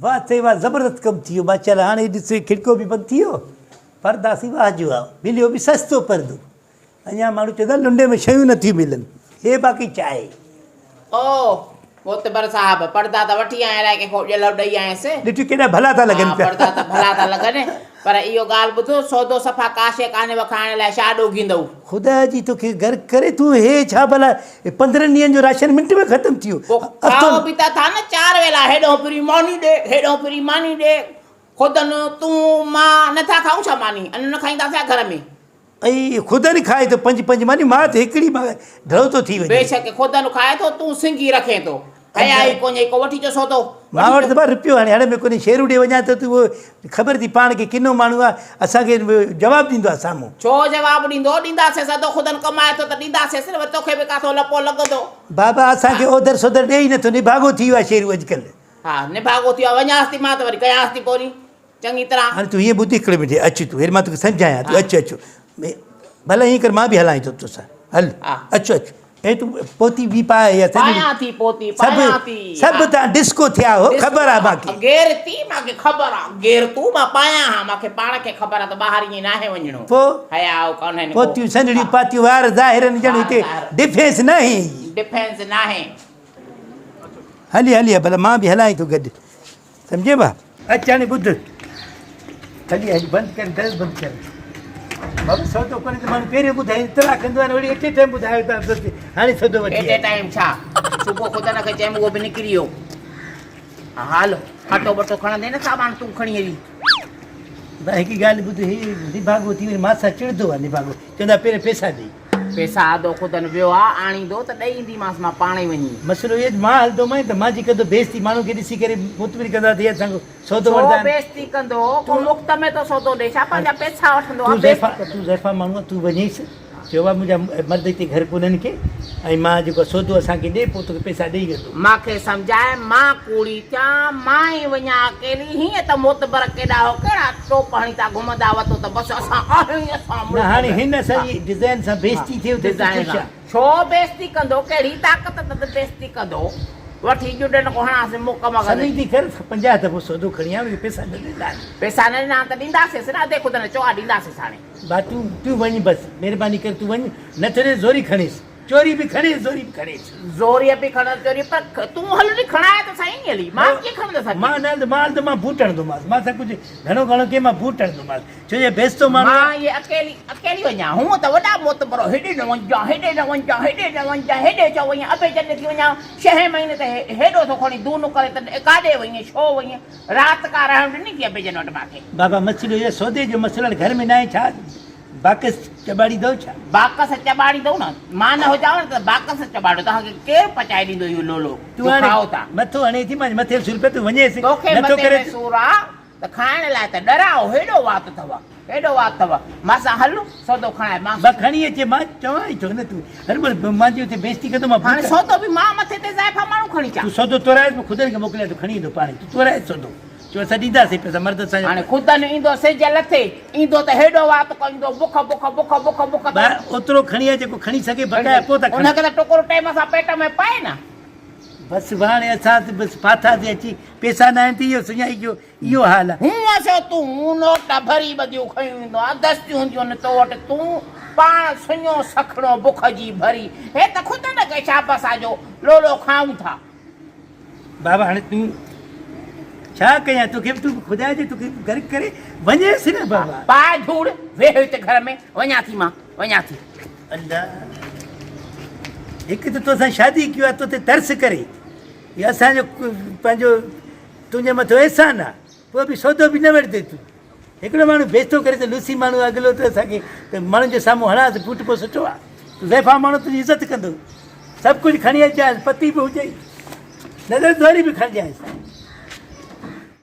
वाह ते वाह ज़बरदस्त कमु थी वियो माशाल्लाह। हाणे ॾिस खिड़को बि बंदि थी वियो, परदा सी वाह जो आहे, मिलियो बि सस्तो परदो। अञा माण्हू चवंदा लुंडे में शयूं नथियूं मिलनि, हे बाक़ी चाहे। ओ मोतबर साहब पर्दा त वठी आया अलाए कंहिंखो ॼल ॾेई आयसि। ॾिठो केॾा भला था लॻनि पिया। पर्दा त भला था लॻनि, पर इहो ॻाल्हि ॿुधो सौदो सफ़ा काशे काने वखाइण लाइ छा ॾोगींदव? ख़ुदा जी तोखे घर करे तूं हे छा भला 15 ॾींहंनि जो राशन मिंट में ख़तमु थी वियो। खाओ बि त था न 4 वेला, हेॾो फिरी मानी ॾे, हेॾो फिरी मानी ॾे। ख़ुदि तूं मां नथा खाऊं छा मानी? अन न खाईंदासीं घर में। ऐं ख़ुदि खाए थो 5-5 मानी, मां त हिकिड़ी ढलो थो थी वञे। बेशक ख़ुदि खाए थो, तूं सिंगी रखे थो। हया ई कोन्हे को वठी अचो सौदो। मां वटि त रुपयो हाणे हण में कोन्हे, शेरू ॾे वञा त तूं उहो ख़बर थी पाण खे किनो माण्हू आहे, असांखे जवाबु ॾींदो आहे साम्हूं। छो जवाबु ॾींदो? ॾींदासीं सदो ख़ुदि कमाए थो त ॾींदासीं, वरी तोखे बि काथो लपो लॻंदो। बाबा असांखे ओधर सोधर ॾे ई नथो, निभागो थी वियो आहे शेरू अॼुकल्ह। हा निभागो थी वियो आहे, वञांसि थी मां त वरी कयांसि थी पोरी चङी तरह। हाणे तूं हीअं ॿुधी हिकिड़े मिंट अचु, तूं हेॾे मां तोखे सम्झायां, तूं अचु भले हीअं कर, मां बि हलां थो तोसां, हल अचु अचु। ऐं तूं पोती बि पाए सभु तव्हां डिस्को थिया हो, ख़बर आहे मूंखे। गेर थी मूंखे ख़बर आहे, गेर तूं मां पायां हा, मूंखे पाण खे ख़बर आहे त ॿाहिरि ईअं नाहे वञिणो। पोइ हया कोन्हे पोतियूं संदड़ियूं पातियूं वार ज़ाहिरनि ॼण हिते डिफेंस न आहे, डिफेंस न आहे। हली हली भला मां बि हलां थो गॾु, सम्झे भाउ? अचु हाणे ॿुध, हली हली बंदि कर, दर बंदि कर। बाबा सौदो कोन्हे त माण्हू पहिरियों ॿुधाए, इतला कंदो आहे वरी एटे टाइम ॿुधायो था हाणे सौदो वठी। एटे टाइम छा, सुबुह ख़ुदि खे चयमि उहो बि निकिरी वियो। हलो हटो बटो खणंदे न सामान तूं खणी हली। भाई हिकु ॻाल्हि ॿुध, हे निभागो थी वञे मासां चिड़ंदो आहे निभागो, चवंदा पहिरियों पैसा ॾेई। पैसा आदो ख़ुदि वियो आहे, आणींदो त ॾेई ईंदीमांसि मां पाण ई वञी। मसइलो इहो मां हलंदो मां त मुंहिंजी कंदो बेइज़ती, माण्हू खे ॾिसी करे मुतमिन कंदा त असांजो सौदो वठंदा। बेइज़ती कंदो को मुफ़्त में तो सौदो ॾे, छा पंहिंजा पैसा वठंदो आहे? तूं ज़ैफ़ा माण्हू आहे, तूं वञीसि, चयो आहे मुंहिंजा मर्द हिते घर कोन्हनि खे, ऐं मां जेको सौदो असांखे ॾे पोइ तोखे पैसा ॾेई वेंदो। मूंखे सम्झाए, मां कूड़ी थियां, मां ई वञा अकेली, हीअं त मोतबर केॾा हो, कहिड़ा टोप हणी था घुमंदा वतो त बसि असां हाणे हिन सॼी डिज़ाइन सां बेइज़ती थियो। छो बेइज़ती कंदो? कहिड़ी ताक़त त बेइज़ती कंदो? वठी जुड़न को हणासीं मुक मगन थी कर 50 दफ़ो सौदो खणी आ, पैसा न ॾींदा, पैसा न ॾिना त ॾींदासीं न, देखो त चो ॾींदासीं हाणे। बा तूं वञ बसि, महिरबानी कर तूं वञ, न त ज़ोरी खणेसि, चोरी बि खणेसि, ज़ोरी बि खणेसि। ज़ोरी बि खण चोरी, पर तूं हल नी खणाए त सही हली, मां कीअं खणंदसि? मां न माल त मां बूट हणंदोमांसि, मां सां कुझु घणो घणो के मां बूट हणंदोमांसि, छो जे बेइज़तो माण्हू। मां ये अकेली वञा, हूअं त वॾा मोतबरो, हेॾे न वञा, हेॾे न वञा, हेॾे न वञा, हेॾे चओ वञा, अबे जॾहिं थी वञा 6 महीने त हेॾो थो खणी दून करे त काॾे वञे, छो वञे? राति का रहण ॾिनी थी अबे जन वटि मूंखे। बाबा मसइलो इहो सौदे जो मसइलो घर में न आहे, छा बाकस चबाड़ी दो? छा बाकस चबाड़ी दो न? मां न हुजां त बाकस चबाड़ो, तव्हांखे केरु पचाए ॾींदो इहो लोलो? तूं खाओ था मथो हणे थी, मां मथे सूर पे तूं वञेसि, नथो करे सूर आहे त खाइण लाइ त डराओ, हेॾो वात अथव, हेॾो वात अथव। मां सां हल सौदो खणाए, मां खणी अचे, मां चवां ई थो न, तूं हर मुंहिंजी हुते बेइज़ती कंदो मां। हाणे सौदो बि मां मथे ते ज़ाइफ़ा माण्हू खणी अचां? तूं सौदो तोराएसि, मां ख़ुदि खे मोकिलियां, तूं खणी ईंदो पाणे, तूं तोराएसि सौदो, चो असां ॾींदासीं पैसा मर्द सां। हाणे ख़ुदि ईंदो सिज लथे, ईंदो त हेॾो वात कंदो, बुख बुख बुख बुख बुख, ओतिरो खणी अचे जेको खणी सघे, बकाए पोइ त उनखे त टुकुर टाइम सां पेट में पाए न। बसि हाणे असां बसि फाथासीं अची, पैसा न आहिनि त इहो सुञाई जो इहो हाल आहे। हूअं छो तूं नोट भरी ॿधियूं खयूं ईंदो आहे, दस्तियूं हूंदियूं आहिनि तो वटि, तूं पाण सुञो सखणो बुख जी भरी, हे त ख़ुदि न के शाबस आहे जो लोलो खाऊं था। बाबा हाणे तूं छा कयां तोखे? तूं ख़ुदा जे तोखे घर करे वञेसि न बाबा। पाए धूड़ वेह हिते घर में, वञा थी मां, वञा थी। अल्लाह, हिकु त तोसां शादी कयो आहे, तो ते तरस करे, इहो असांजो पंहिंजो तुंहिंजे मथां अहसान आहे, पोइ बि सौदो बि न वठंदे तूं। हिकिड़ो माण्हू बेइज़तो करे त लूसी माण्हू अॻिलो त असांखे त माण्हुनि जे साम्हूं हणांसि, पुटु पोइ सुठो आहे, तूं ज़ैफ़ा माण्हू तुंहिंजी इज़त कंदो, सभु कुझु खणी अचांसि, पती बि हुजे, नज़र ज़ोरी बि खणिजांइ।